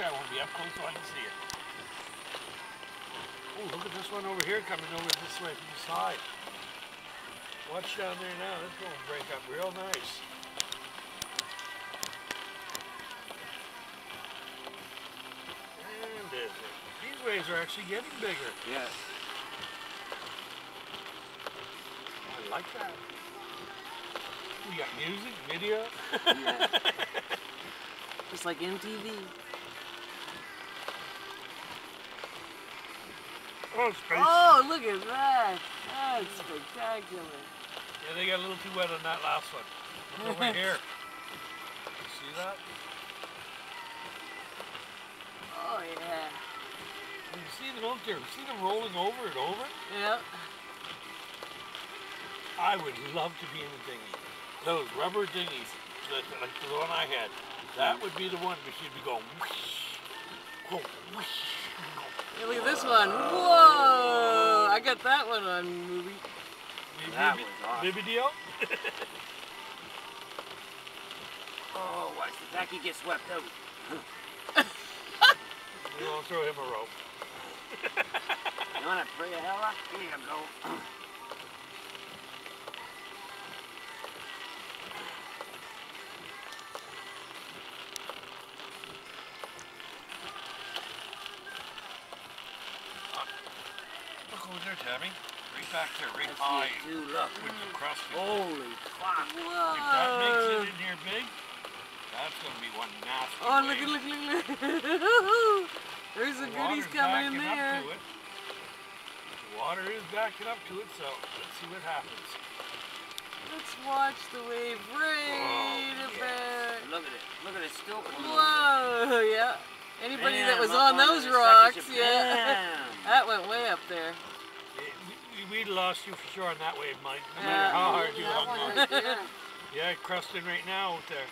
Okay, I want to be up close so I can see it. Oh, look at this one over here coming over this way from the side. Watch down there now. This is going to break up real nice. And these waves are actually getting bigger. Yes. I like that. We got music, video. Yeah. Just like MTV. Oh, space. Oh, look at that. That's spectacular. Yeah, they got a little too wet on that last one. Look over here. See that? Oh, yeah. You see them out there. See them rolling over and over? Yep. I would love to be in a dinghy. Those rubber dinghies, like the one I had. That would be the one because you'd be going whoosh, whoa, whoosh. Hey, look at this one. Whoa! I got that one on movie. That was awesome. Video? Oh, watch the tacky get swept out. We won't throw him a rope. You want to free a hella? Here you go. Look over there, Tabby. Right back there, right That's high. it too, look. With the crusty. Holy fuck. Whoa! If that makes it in here big, that's going to be one nasty Oh, wave. look. There's the goodies water's coming in backing there. up to it. The water is backing up to it, so let's see what happens. Let's watch the wave right Oh, about. Look at it. Look at it still coming. Whoa, yeah. Anybody that Bam, was up on those it, rocks, suck it, yeah. bam. That went way up there. We'd lost you for sure on that wave, Mike. No Yeah. matter how hard you That hung one on. right there. Yeah, crusting right now out there.